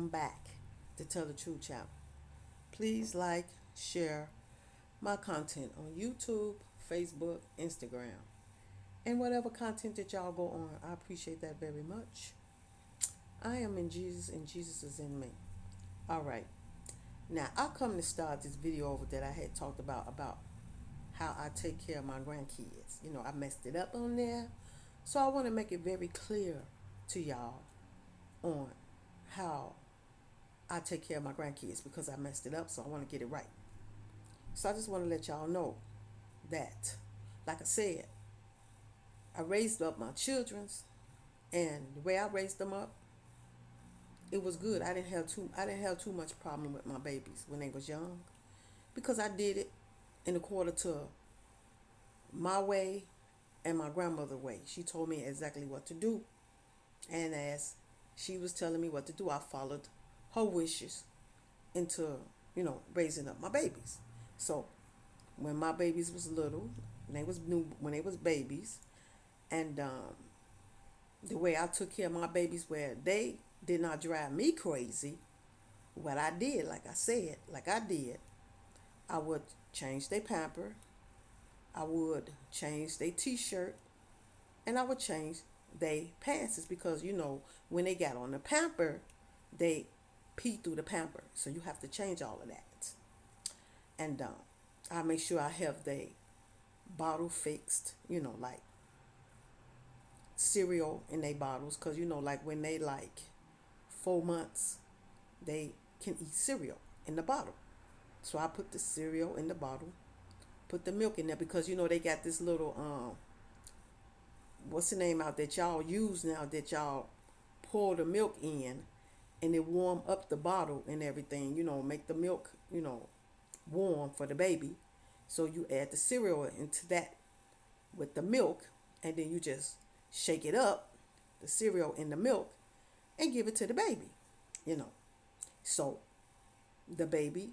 welcome back to Tell the Truth channel. Please like, share my content on YouTube, Facebook, Instagram, and whatever content that y'all go on. I appreciate that very much. I am in Jesus and Jesus is in me. All right. Now, I come to start this video over that I had talked about how I take care of my grandkids. I messed it up on there. So I want to make it very clear to y'all on how I take care of my grandkids because I messed it up, so I want to get it right. So I just want to let y'all know that, like I said, I raised up my children's, and the way I raised them up, it was good. I didn't have too much problem with my babies when they was young because I did it in according to my way and my grandmother's way. She told me exactly what to do, and as she was telling me what to do, I followed her wishes into raising up my babies. So when my babies was little, when they was babies, and the way I took care of my babies, where they did not drive me crazy, what I did, like I said, like I did, I would change their pamper, I would change their t-shirt, and I would change their pants because when they got on the pamper, they pee through the pamper, so you have to change all of that. And I make sure I have the bottle fixed, like cereal in their bottles, because like when they like 4 months, they can eat cereal in the bottle. So I put the cereal in the bottle, put the milk in there because they got this little what's the name out that y'all use now that y'all pour the milk in and it warm up the bottle and everything, make the milk, warm for the baby. So you add the cereal into that with the milk, and then you just shake it up, the cereal in the milk, and give it to the baby. You know. So the baby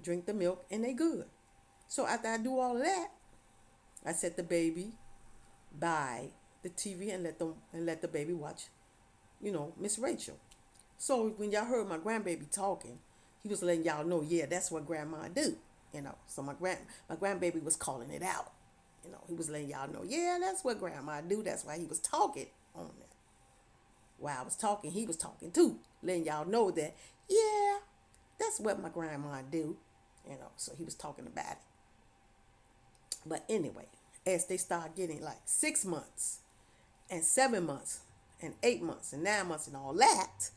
drink the milk and they good. So after I do all of that, I set the baby by the TV and let the baby watch, Miss Rachel. So when y'all heard my grandbaby talking, he was letting y'all know, yeah, that's what grandma do. So my grandbaby was calling it out. He was letting y'all know, yeah, that's what grandma do. That's why he was talking on that. While I was talking, he was talking too, letting y'all know that, yeah, that's what my grandma do. So he was talking about it. But anyway, as they start getting like 6 months and 7 months and 8 months and 9 months and all that,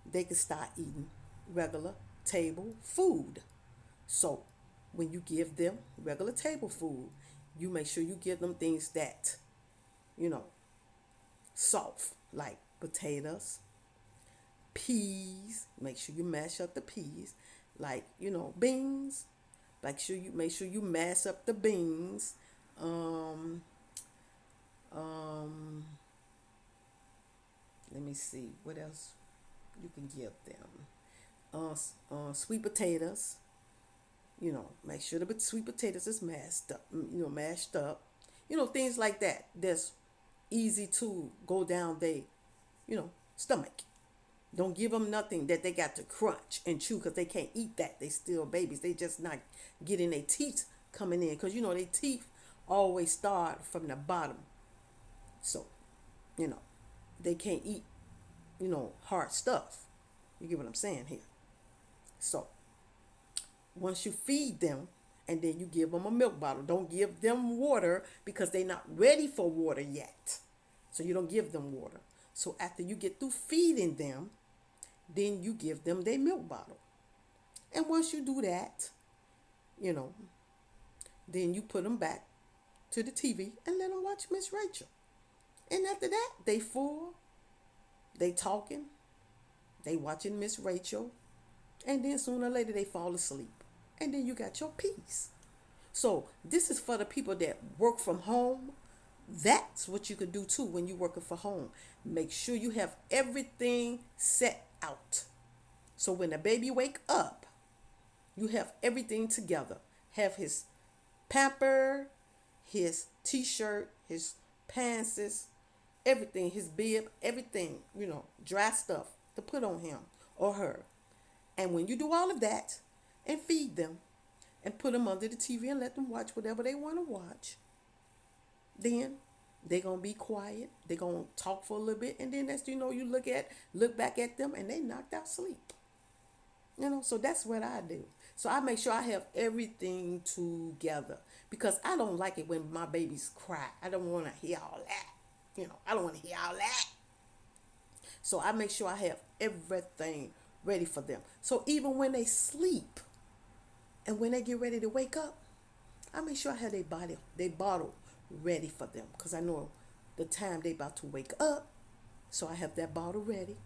they can start eating regular table food. So when you give them regular table food, you make sure you give them things that, you know, soft, like potatoes, peas. Make sure you mash up the peas, like beans. Make sure you mash up the beans. Um, um, Let me see what else you can give them. Sweet potatoes. Make sure the sweet potatoes is mashed up. Mashed up. Things like that. That's easy to go down their, stomach. Don't give them nothing that they got to crunch and chew because they can't eat that. They still babies. They just not getting their teeth coming in because their teeth always start from the bottom. So, you know, they can't eat, hard stuff. You get what I'm saying here? So, once you feed them and then you give them a milk bottle, don't give them water because they're not ready for water yet. So, you don't give them water. So, after you get through feeding them, then you give them their milk bottle. And once you do that, you know, then you put them back to the TV and let them watch Miss Rachel. And after that, they full, they talking, they watching Miss Rachel, and then sooner or later they fall asleep. And then you got your peace. So this is for the people that work from home. That's what you could do too when you're working from home. Make sure you have everything set out. So when the baby wake up, you have everything together. Have his pamper, his t-shirt, his pants, everything, his bib, everything, dry stuff to put on him. or her. And when you do all of that and feed them and put them under the TV and let them watch whatever they want to watch, then they're gonna be quiet. They're gonna talk for a little bit, and then next you know, you look back at them, and they knocked out sleep. So that's what I do. So I make sure I have everything together because I don't like it when my babies cry. I don't want to hear all that. I don't want to hear all that. So I make sure I have everything ready for them. So even when they sleep and when they get ready to wake up, I make sure I have their bottle ready for them because I know the time they about to wake up. So I have that bottle ready.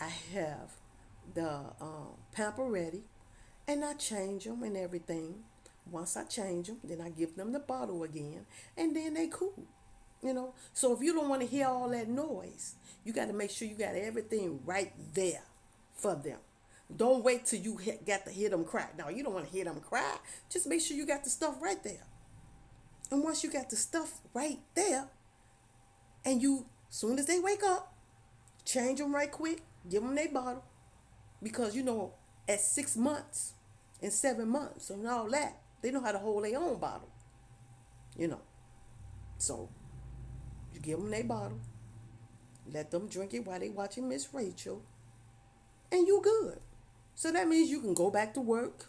I have the pamper ready, and I change them and everything. Once I change them, then I give them the bottle again, and then they cool. So if you don't want to hear all that noise, you got to make sure you got everything right there for them. Don't wait till you got to hear them cry. No, you don't want to hear them cry. Just make sure you got the stuff right there. And once you got the stuff right there, and soon as they wake up, change them right quick, give them their bottle. Because, at 6 months and 7 months and all that, they know how to hold their own bottle. So you give them their bottle, let them drink it while they watching Miss Rachel, and you good. So that means you can go back to work,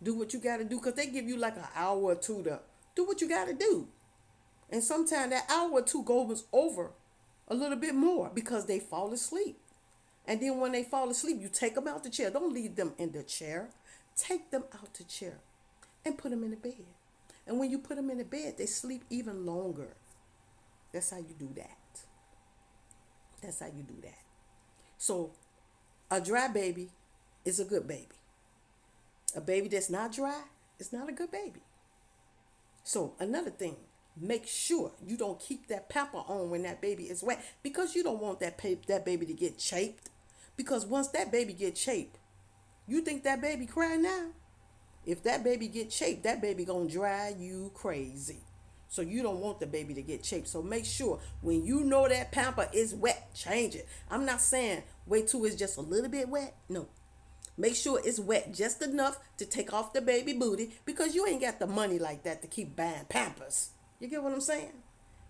do what you got to do, because they give you like an hour or two to do what you got to do. And sometimes that hour or two goes over a little bit more because they fall asleep. And then when they fall asleep, you take them out the chair. Don't leave them in the chair. Take them out the chair and put them in the bed. And when you put them in the bed, they sleep even longer. That's how you do that. That's how you do that. So a dry baby is a good baby. A baby that's not dry is not a good baby. So another thing, make sure you don't keep that pamper on when that baby is wet because you don't want that baby to get chafed. Because once that baby get chafed, you think that baby cry now? If that baby get chafed, that baby gonna drive you crazy. So you don't want the baby to get chafed. So make sure when you know that pamper is wet, change it. I'm not saying wait till it's just a little bit wet. No. Make sure it's wet just enough to take off the baby booty because you ain't got the money like that to keep buying Pampers. You get what I'm saying?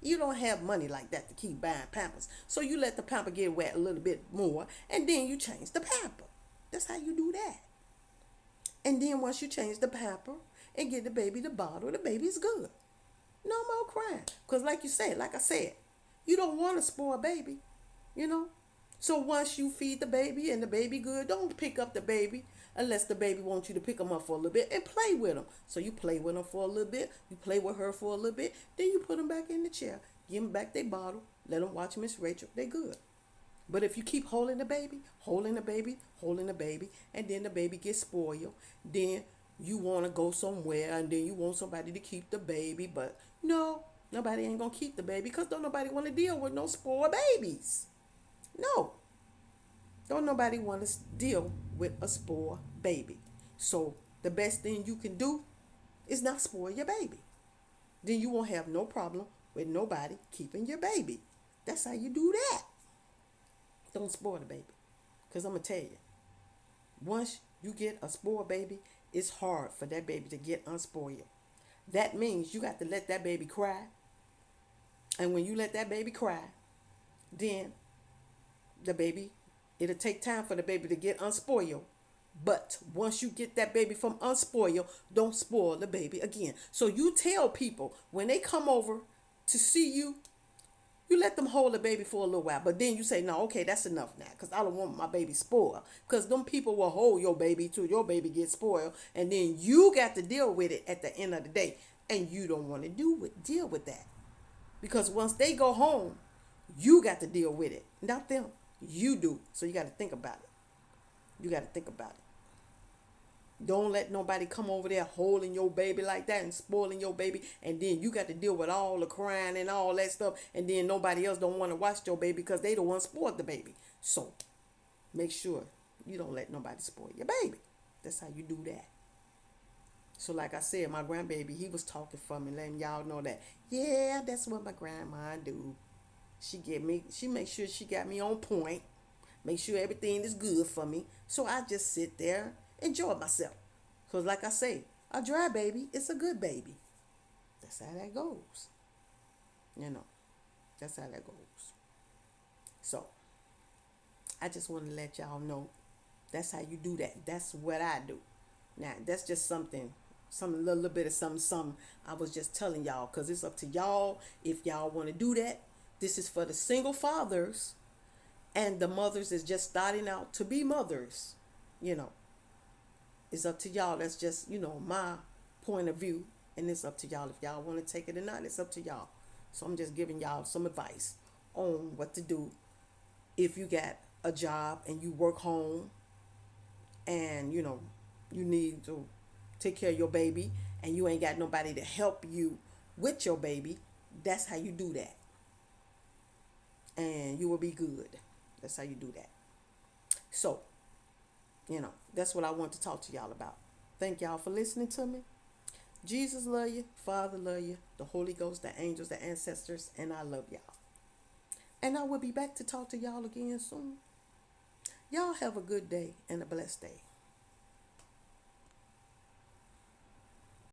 You don't have money like that to keep buying Pampers. So you let the pamper get wet a little bit more and then you change the pamper. That's how you do that. And then once you change the pamper and give the baby the bottle, the baby's good. No more crying. Because like I said, you don't want to spoil a baby. So once you feed the baby and the baby good, don't pick up the baby unless the baby wants you to pick them up for a little bit and play with them. So you play with them for a little bit. You play with her for a little bit. Then you put them back in the chair. Give them back their bottle. Let them watch Miss Rachel. They good. But if you keep holding the baby, and then the baby gets spoiled, then you want to go somewhere and then you want somebody to keep the baby. But no, nobody ain't going to keep the baby because don't nobody want to deal with no spoiled babies. No. Don't nobody want to deal with a spoiled baby. So the best thing you can do is not spoil your baby. Then you won't have no problem with nobody keeping your baby. That's how you do that. Don't spoil the baby. Because I'm going to tell you, once you get a spoiled baby, it's hard for that baby to get unspoiled. That means you got to let that baby cry. And when you let that baby cry, then it'll take time for the baby to get unspoiled. But once you get that baby from unspoiled, don't spoil the baby again. So you tell people when they come over to see you, you let them hold the baby for a little while. But then you say, no, okay, that's enough now. Because I don't want my baby spoiled. Because them people will hold your baby till your baby gets spoiled. And then you got to deal with it at the end of the day. And you don't want to deal with that. Because once they go home, you got to deal with it. Not them. You do. So you got to think about it. Don't let nobody come over there holding your baby like that and spoiling your baby. And then you got to deal with all the crying and all that stuff. And then nobody else don't want to watch your baby because they the one spoiled the baby. So make sure you don't let nobody spoil your baby. That's how you do that. So like I said, my grandbaby, he was talking for me, letting y'all know that, yeah, that's what my grandma do. She make sure she got me on point. make sure everything is good for me. So I just sit there, enjoy myself. Because, like I say, a dry baby is a good baby. That's how that goes. You know, that's how that goes. So, I just want to let y'all know that's how you do that. That's what I do. Now, that's just some little bit of something I was just telling y'all, because it's up to y'all if y'all want to do that. This is for the single fathers and the mothers is just starting out to be mothers. You know, it's up to y'all. That's just, my point of view. And it's up to y'all. If y'all want to take it or not, it's up to y'all. So I'm just giving y'all some advice on what to do if you got a job and you work home and, you need to take care of your baby and you ain't got nobody to help you with your baby. That's how you do that. And you will be good. That's how you do that. So, that's what I want to talk to y'all about. Thank y'all for listening to me. Jesus love you, Father love you, the Holy Ghost, the angels, the ancestors, and I love y'all. And I will be back to talk to y'all again soon. Y'all have a good day and a blessed day.